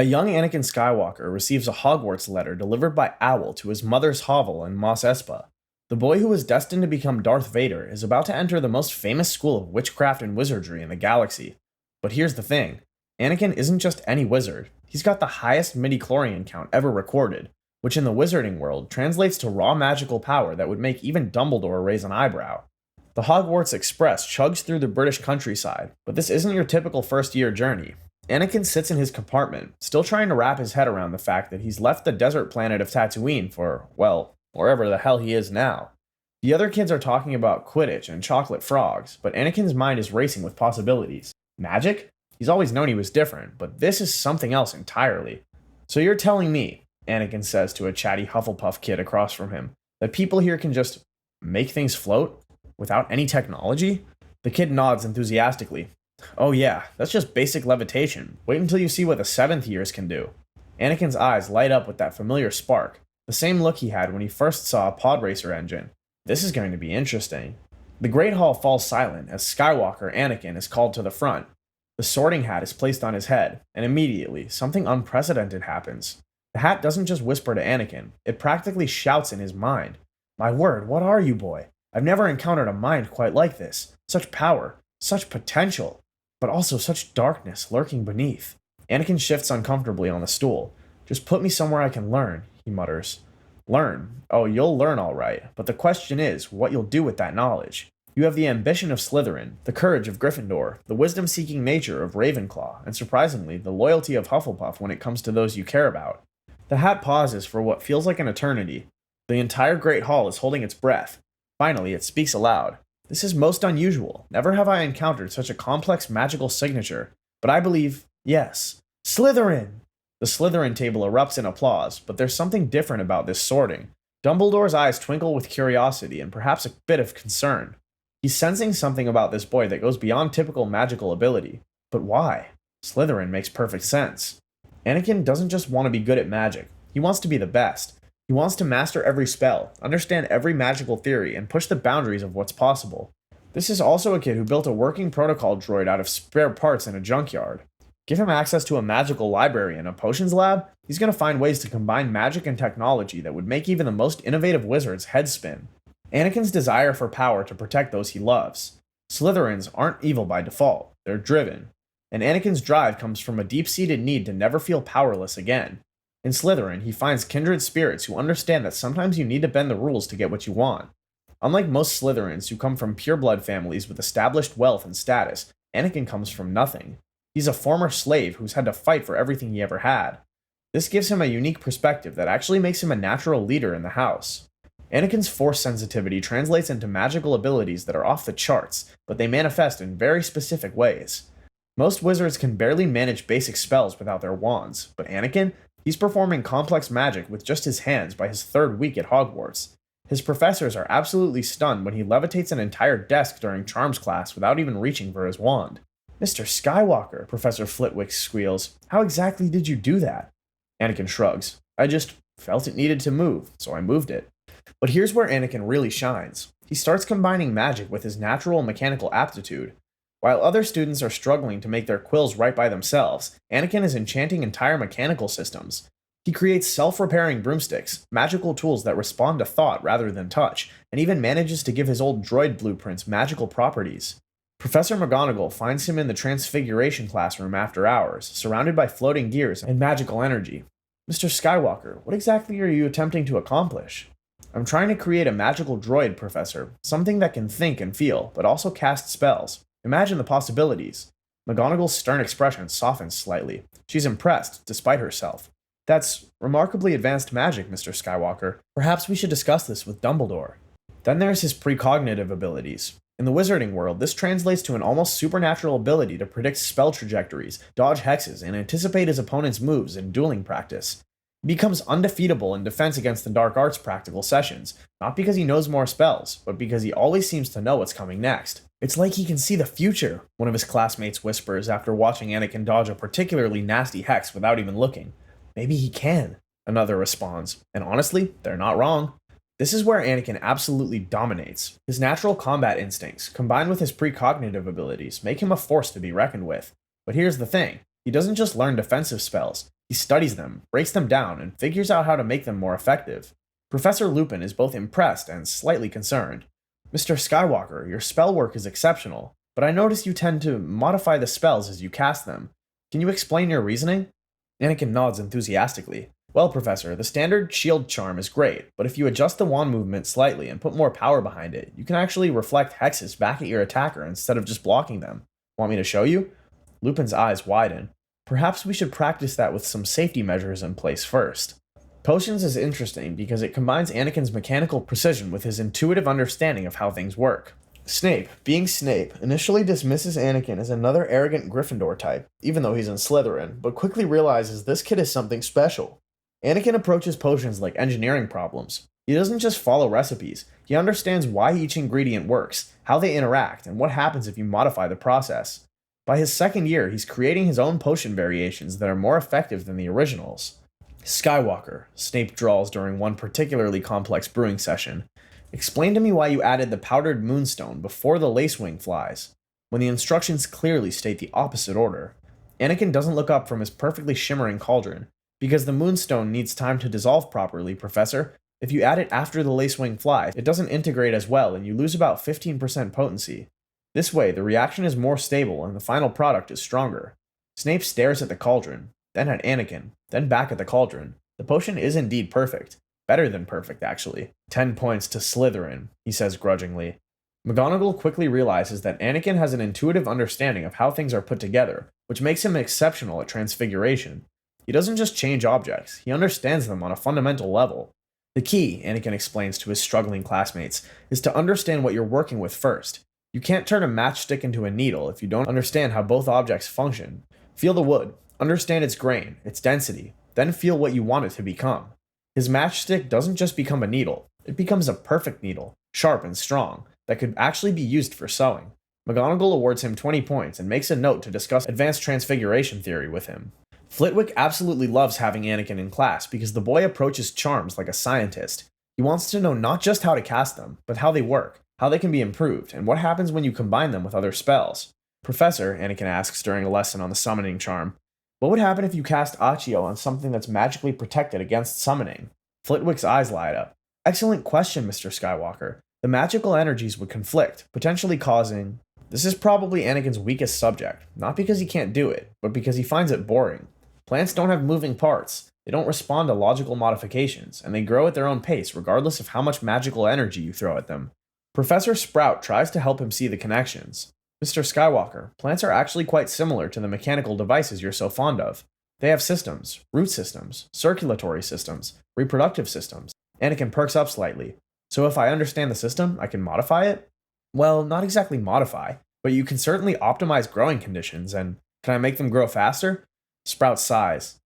A young Anakin Skywalker receives a Hogwarts letter delivered by Owl to his mother's hovel in Mos Espa. The boy who was destined to become Darth Vader is about to enter the most famous school of witchcraft and wizardry in the galaxy. But here's the thing, Anakin isn't just any wizard. He's got the highest midi-chlorian count ever recorded, which in the wizarding world translates to raw magical power that would make even Dumbledore raise an eyebrow. The Hogwarts Express chugs through the British countryside, but this isn't your typical first-year journey. Anakin sits in his compartment, still trying to wrap his head around the fact that he's left the desert planet of Tatooine for, well, wherever the hell he is now. The other kids are talking about Quidditch and chocolate frogs, but Anakin's mind is racing with possibilities. Magic? He's always known he was different, but this is something else entirely. So you're telling me, Anakin says to a chatty Hufflepuff kid across from him, that people here can just make things float without any technology? The kid nods enthusiastically. Oh yeah, that's just basic levitation. Wait until you see what the 7th years can do. Anakin's eyes light up with that familiar spark, the same look he had when he first saw a pod racer engine. This is going to be interesting. The Great Hall falls silent as Skywalker Anakin is called to the front. The sorting hat is placed on his head, and immediately, something unprecedented happens. The hat doesn't just whisper to Anakin, it practically shouts in his mind. My word, what are you, boy? I've never encountered a mind quite like this. Such power, such potential, but also such darkness lurking beneath. Anakin shifts uncomfortably on the stool. Just put me somewhere I can learn, he mutters. Learn? Oh, you'll learn all right, but the question is what you'll do with that knowledge. You have the ambition of Slytherin, the courage of Gryffindor, the wisdom-seeking nature of Ravenclaw, and surprisingly, the loyalty of Hufflepuff when it comes to those you care about. The hat pauses for what feels like an eternity. The entire Great Hall is holding its breath. Finally, it speaks aloud. This is most unusual. Never have I encountered such a complex magical signature. But I believe, yes, Slytherin! The Slytherin table erupts in applause, but there's something different about this sorting. Dumbledore's eyes twinkle with curiosity and perhaps a bit of concern. He's sensing something about this boy that goes beyond typical magical ability. But why? Slytherin makes perfect sense. Anakin doesn't just want to be good at magic. He wants to be the best. He wants to master every spell, understand every magical theory, and push the boundaries of what's possible. This is also a kid who built a working protocol droid out of spare parts in a junkyard. Give him access to a magical library and a potions lab, he's going to find ways to combine magic and technology that would make even the most innovative wizards head spin. Anakin's desire for power to protect those he loves. Slytherins aren't evil by default, they're driven. And Anakin's drive comes from a deep-seated need to never feel powerless again. In Slytherin, he finds kindred spirits who understand that sometimes you need to bend the rules to get what you want. Unlike most Slytherins who come from pureblood families with established wealth and status, Anakin comes from nothing. He's a former slave who's had to fight for everything he ever had. This gives him a unique perspective that actually makes him a natural leader in the house. Anakin's force sensitivity translates into magical abilities that are off the charts, but they manifest in very specific ways. Most wizards can barely manage basic spells without their wands, but Anakin, he's performing complex magic with just his hands by his 3rd week at Hogwarts. His professors are absolutely stunned when he levitates an entire desk during charms class without even reaching for his wand. Mr. Skywalker, Professor Flitwick squeals, how exactly did you do that? Anakin shrugs. I just felt it needed to move, so I moved it. But here's where Anakin really shines. He starts combining magic with his natural mechanical aptitude. While other students are struggling to make their quills right by themselves, Anakin is enchanting entire mechanical systems. He creates self-repairing broomsticks, magical tools that respond to thought rather than touch, and even manages to give his old droid blueprints magical properties. Professor McGonagall finds him in the Transfiguration classroom after hours, surrounded by floating gears and magical energy. Mr. Skywalker, what exactly are you attempting to accomplish? I'm trying to create a magical droid, Professor, something that can think and feel, but also cast spells. Imagine the possibilities. McGonagall's stern expression softens slightly. She's impressed, despite herself. That's remarkably advanced magic, Mr. Skywalker. Perhaps we should discuss this with Dumbledore. Then there's his precognitive abilities. In the wizarding world, this translates to an almost supernatural ability to predict spell trajectories, dodge hexes, and anticipate his opponent's moves in dueling practice. He becomes undefeatable in defense against the dark arts practical sessions, not because he knows more spells, but because he always seems to know what's coming next. It's like he can see the future, one of his classmates whispers after watching Anakin dodge a particularly nasty hex without even looking. Maybe he can, another responds, and honestly, they're not wrong. This is where Anakin absolutely dominates. His natural combat instincts, combined with his precognitive abilities, make him a force to be reckoned with. But here's the thing, he doesn't just learn defensive spells, He studies them, breaks them down, and figures out how to make them more effective. Professor Lupin is both impressed and slightly concerned. Mr. Skywalker, your spell work is exceptional, but I notice you tend to modify the spells as you cast them. Can you explain your reasoning? Anakin nods enthusiastically. Well, Professor, the standard shield charm is great, but if you adjust the wand movement slightly and put more power behind it, you can actually reflect hexes back at your attacker instead of just blocking them. Want me to show you? Lupin's eyes widen. Perhaps we should practice that with some safety measures in place first. Potions is interesting because it combines Anakin's mechanical precision with his intuitive understanding of how things work. Snape, being Snape, initially dismisses Anakin as another arrogant Gryffindor type, even though he's in Slytherin, but quickly realizes this kid is something special. Anakin approaches potions like engineering problems. He doesn't just follow recipes, he understands why each ingredient works, how they interact, and what happens if you modify the process. By his second year, he's creating his own potion variations that are more effective than the originals. Skywalker, Snape drawls during one particularly complex brewing session. Explain to me why you added the powdered moonstone before the lacewing flies, when the instructions clearly state the opposite order. Anakin doesn't look up from his perfectly shimmering cauldron. Because the moonstone needs time to dissolve properly, Professor. If you add it after the lacewing flies, it doesn't integrate as well and you lose about 15% potency. This way, the reaction is more stable and the final product is stronger. Snape stares at the cauldron, then at Anakin, then back at the cauldron. The potion is indeed perfect. Better than perfect, actually. 10 points to Slytherin, he says grudgingly. McGonagall quickly realizes that Anakin has an intuitive understanding of how things are put together, which makes him exceptional at transfiguration. He doesn't just change objects, he understands them on a fundamental level. The key, Anakin explains to his struggling classmates, is to understand what you're working with first. You can't turn a matchstick into a needle if you don't understand how both objects function. Feel the wood, understand its grain, its density, then feel what you want it to become. His matchstick doesn't just become a needle, it becomes a perfect needle, sharp and strong, that could actually be used for sewing. McGonagall awards him 20 points and makes a note to discuss advanced transfiguration theory with him. Flitwick absolutely loves having Anakin in class because the boy approaches charms like a scientist. He wants to know not just how to cast them, but how they work, how they can be improved, and what happens when you combine them with other spells. Professor, Anakin asks during a lesson on the summoning charm, what would happen if you cast Accio on something that's magically protected against summoning? Flitwick's eyes light up. Excellent question, Mr. Skywalker. The magical energies would conflict, potentially causing... This is probably Anakin's weakest subject, not because he can't do it, but because he finds it boring. Plants don't have moving parts, they don't respond to logical modifications, and they grow at their own pace regardless of how much magical energy you throw at them. Professor Sprout tries to help him see the connections. Mr. Skywalker, plants are actually quite similar to the mechanical devices you're so fond of. They have systems, root systems, circulatory systems, reproductive systems. Anakin perks up slightly. So if I understand the system, I can modify it? Well, not exactly modify, but you can certainly optimize growing conditions, and can I make them grow faster? Sprout sighs.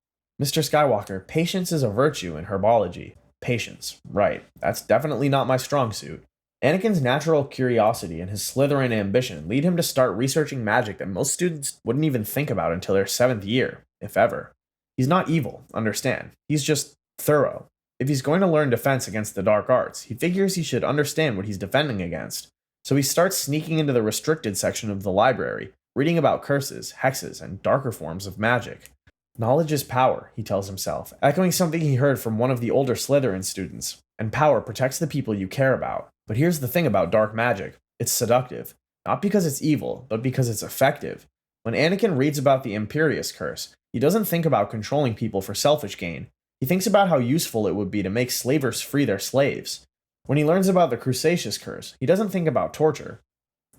Mr. Skywalker, patience is a virtue in herbology. Patience, right. That's definitely not my strong suit. Anakin's natural curiosity and his Slytherin ambition lead him to start researching magic that most students wouldn't even think about until their 7th year, if ever. He's not evil, understand. He's just thorough. If he's going to learn defense against the dark arts, he figures he should understand what he's defending against. So he starts sneaking into the restricted section of the library, reading about curses, hexes, and darker forms of magic. Knowledge is power, he tells himself, echoing something he heard from one of the older Slytherin students. And power protects the people you care about. But here's the thing about dark magic. It's seductive. Not because it's evil, but because it's effective. When Anakin reads about the Imperious Curse, he doesn't think about controlling people for selfish gain. He thinks about how useful it would be to make slavers free their slaves. When he learns about the Crusacious Curse, he doesn't think about torture.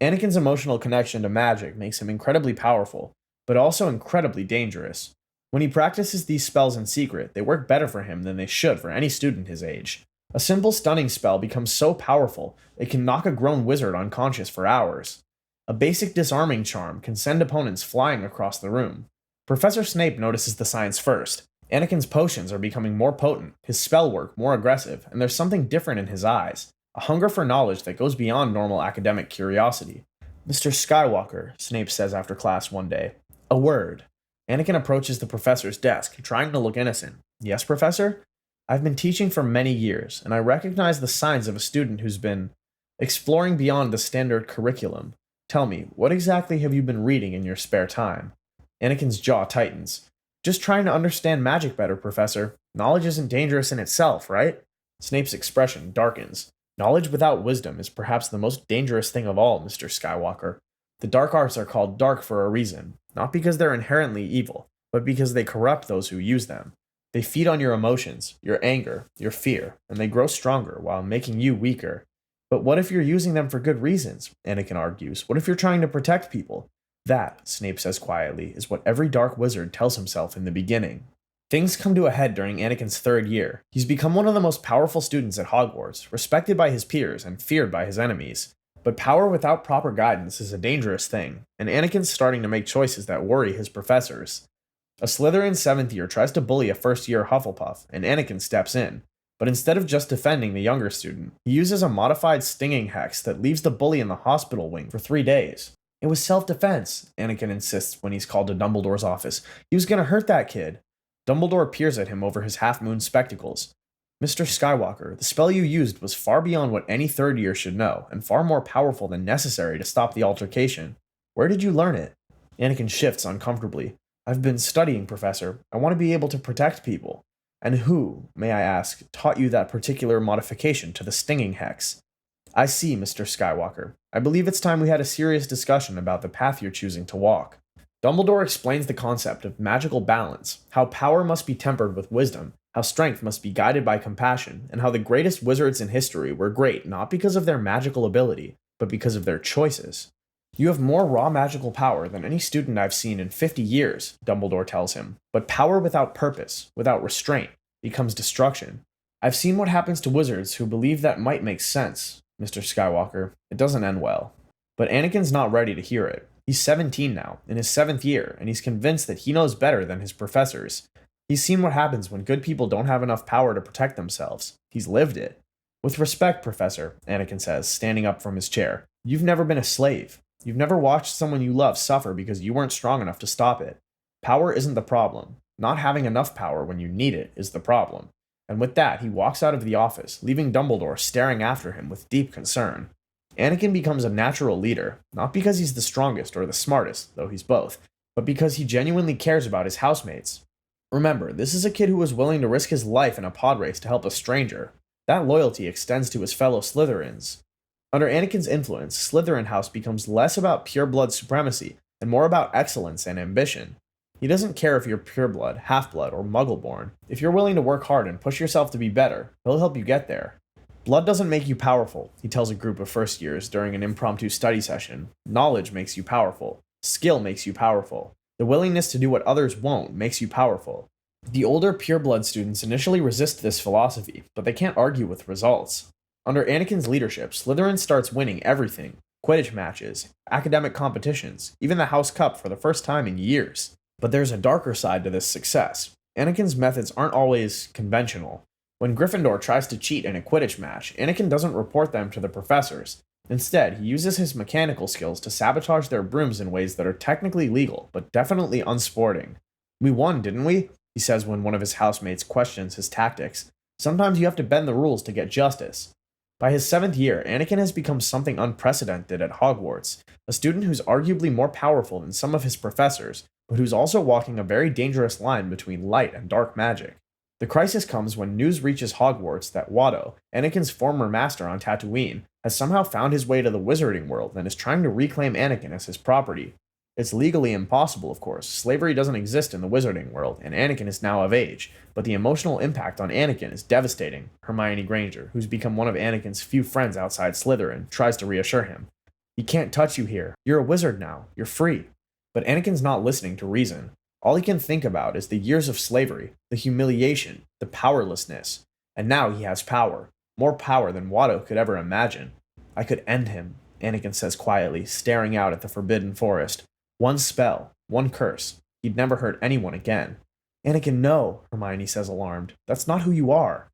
Anakin's emotional connection to magic makes him incredibly powerful, but also incredibly dangerous. When he practices these spells in secret, they work better for him than they should for any student his age. A simple stunning spell becomes so powerful, it can knock a grown wizard unconscious for hours. A basic disarming charm can send opponents flying across the room. Professor Snape notices the signs first. Anakin's potions are becoming more potent, his spell work more aggressive, and there's something different in his eyes. A hunger for knowledge that goes beyond normal academic curiosity. Mr. Skywalker, Snape says after class one day. A word. Anakin approaches the professor's desk, trying to look innocent. Yes, Professor? I've been teaching for many years, and I recognize the signs of a student who's been exploring beyond the standard curriculum. Tell me, what exactly have you been reading in your spare time? Anakin's jaw tightens. Just trying to understand magic better, Professor. Knowledge isn't dangerous in itself, right? Snape's expression darkens. Knowledge without wisdom is perhaps the most dangerous thing of all, Mr. Skywalker. The dark arts are called dark for a reason, not because they're inherently evil, but because they corrupt those who use them. They feed on your emotions, your anger, your fear, and they grow stronger while making you weaker. But what if you're using them for good reasons? Anakin argues. What if you're trying to protect people? That, Snape says quietly, is what every dark wizard tells himself in the beginning. Things come to a head during Anakin's third year. He's become one of the most powerful students at Hogwarts, respected by his peers and feared by his enemies. But power without proper guidance is a dangerous thing, and Anakin's starting to make choices that worry his professors. A Slytherin 7th year tries to bully a first-year Hufflepuff, and Anakin steps in. But instead of just defending the younger student, he uses a modified stinging hex that leaves the bully in the hospital wing for 3 days. It was self-defense, Anakin insists when he's called to Dumbledore's office. He was gonna hurt that kid. Dumbledore peers at him over his half-moon spectacles. Mr. Skywalker, the spell you used was far beyond what any third year should know, and far more powerful than necessary to stop the altercation. Where did you learn it? Anakin shifts uncomfortably. I've been studying, Professor. I want to be able to protect people. And who, may I ask, taught you that particular modification to the stinging hex? I see, Mr. Skywalker. I believe it's time we had a serious discussion about the path you're choosing to walk. Dumbledore explains the concept of magical balance, how power must be tempered with wisdom, how strength must be guided by compassion, and how the greatest wizards in history were great not because of their magical ability, but because of their choices. You have more raw magical power than any student I've seen in 50 years, Dumbledore tells him, but power without purpose, without restraint, becomes destruction. I've seen what happens to wizards who believe that might make sense, Mr. Skywalker. It doesn't end well. But Anakin's not ready to hear it. He's 17 now, in his 7th year, and he's convinced that he knows better than his professors. He's seen what happens when good people don't have enough power to protect themselves. He's lived it. With respect, Professor, Anakin says, standing up from his chair, you've never been a slave. You've never watched someone you love suffer because you weren't strong enough to stop it. Power isn't the problem. Not having enough power when you need it is the problem. And with that, he walks out of the office, leaving Dumbledore staring after him with deep concern. Anakin becomes a natural leader, not because he's the strongest or the smartest, though he's both, but because he genuinely cares about his housemates. Remember, this is a kid who was willing to risk his life in a pod race to help a stranger. That loyalty extends to his fellow Slytherins. Under Anakin's influence, Slytherin House becomes less about pure-blood supremacy and more about excellence and ambition. He doesn't care if you're pure-blood, half-blood, or muggle-born. If you're willing to work hard and push yourself to be better, he'll help you get there. Blood doesn't make you powerful, he tells a group of first years during an impromptu study session. Knowledge makes you powerful. Skill makes you powerful. The willingness to do what others won't makes you powerful. The older pure-blood students initially resist this philosophy, but they can't argue with results. Under Anakin's leadership, Slytherin starts winning everything. Quidditch matches, academic competitions, even the House Cup for the first time in years. But there's a darker side to this success. Anakin's methods aren't always conventional. When Gryffindor tries to cheat in a Quidditch match, Anakin doesn't report them to the professors. Instead, he uses his mechanical skills to sabotage their brooms in ways that are technically legal, but definitely unsporting. We won, didn't we? He says when one of his housemates questions his tactics. Sometimes you have to bend the rules to get justice. By his 7th year, Anakin has become something unprecedented at Hogwarts, a student who's arguably more powerful than some of his professors, but who's also walking a very dangerous line between light and dark magic. The crisis comes when news reaches Hogwarts that Watto, Anakin's former master on Tatooine, has somehow found his way to the wizarding world and is trying to reclaim Anakin as his property. It's legally impossible, of course. Slavery doesn't exist in the wizarding world, and Anakin is now of age, but the emotional impact on Anakin is devastating, Hermione Granger, who's become one of Anakin's few friends outside Slytherin, tries to reassure him. He can't touch you here. You're a wizard now. You're free. But Anakin's not listening to reason. All he can think about is the years of slavery, the humiliation, the powerlessness. And now he has power. More power than Watto could ever imagine. I could end him, Anakin says quietly, staring out at the forbidden forest. One spell, one curse. He'd never hurt anyone again. Anakin, no, Hermione says alarmed. That's not who you are.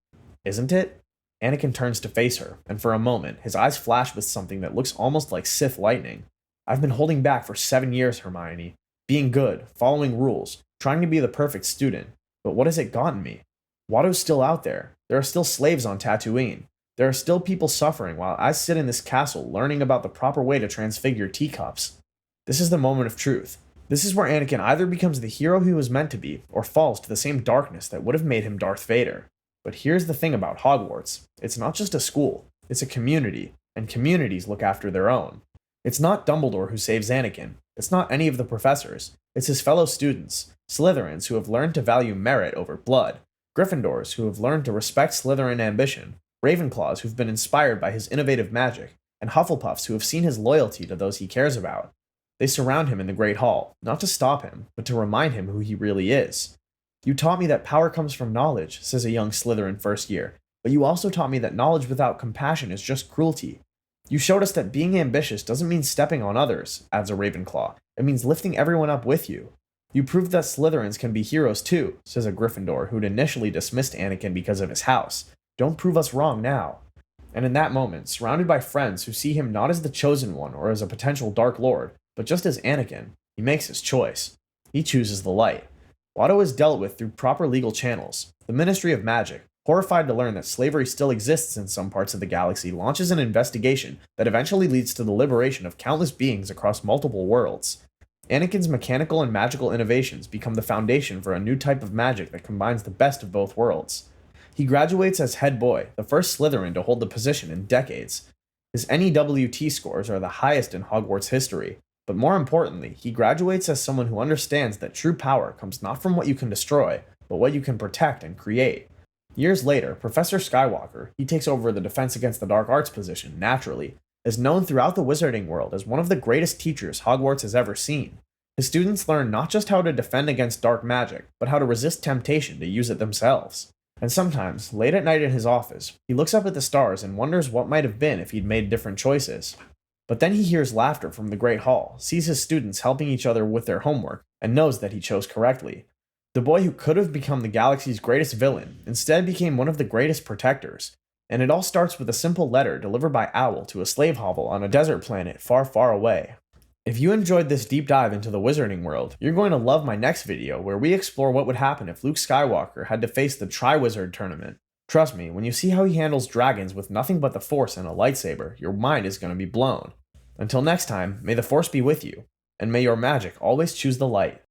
Isn't it? Anakin turns to face her, and for a moment, his eyes flash with something that looks almost like Sith lightning. I've been holding back for 7 years, Hermione. Being good, following rules, trying to be the perfect student. But what has it gotten me? Watto's still out there. There are still slaves on Tatooine. There are still people suffering while I sit in this castle learning about the proper way to transfigure teacups. This is the moment of truth. This is where Anakin either becomes the hero he was meant to be, or falls to the same darkness that would have made him Darth Vader. But here's the thing about Hogwarts. It's not just a school, it's a community, and communities look after their own. It's not Dumbledore who saves Anakin. It's not any of the professors. It's his fellow students, Slytherins who have learned to value merit over blood, Gryffindors who have learned to respect Slytherin ambition, Ravenclaws who've been inspired by his innovative magic, and Hufflepuffs who have seen his loyalty to those he cares about. They surround him in the Great Hall, not to stop him, but to remind him who he really is. "You taught me that power comes from knowledge," says a young Slytherin first year, "but you also taught me that knowledge without compassion is just cruelty. You showed us that being ambitious doesn't mean stepping on others," adds a Ravenclaw. "It means lifting everyone up with you. You proved that Slytherins can be heroes too," says a Gryffindor who'd initially dismissed Anakin because of his house. "Don't prove us wrong now." And in that moment, surrounded by friends who see him not as the chosen one or as a potential Dark Lord, but just as Anakin, he makes his choice. He chooses the light. Watto is dealt with through proper legal channels. The Ministry of Magic, horrified to learn that slavery still exists in some parts of the galaxy, launches an investigation that eventually leads to the liberation of countless beings across multiple worlds. Anakin's mechanical and magical innovations become the foundation for a new type of magic that combines the best of both worlds. He graduates as head boy, the first Slytherin to hold the position in decades. His NEWT scores are the highest in Hogwarts history, but more importantly, he graduates as someone who understands that true power comes not from what you can destroy, but what you can protect and create. Years later, Professor Skywalker, he takes over the Defense Against the Dark Arts position, naturally, is known throughout the wizarding world as one of the greatest teachers Hogwarts has ever seen. His students learn not just how to defend against dark magic, but how to resist temptation to use it themselves. And sometimes, late at night in his office, he looks up at the stars and wonders what might have been if he'd made different choices. But then he hears laughter from the Great Hall, sees his students helping each other with their homework, and knows that he chose correctly. The boy who could have become the galaxy's greatest villain instead became one of the greatest protectors. And it all starts with a simple letter delivered by Owl to a slave hovel on a desert planet far, far away. If you enjoyed this deep dive into the wizarding world, you're going to love my next video where we explore what would happen if Luke Skywalker had to face the Triwizard Tournament. Trust me, when you see how he handles dragons with nothing but the Force and a lightsaber, your mind is going to be blown. Until next time, may the Force be with you, and may your magic always choose the light.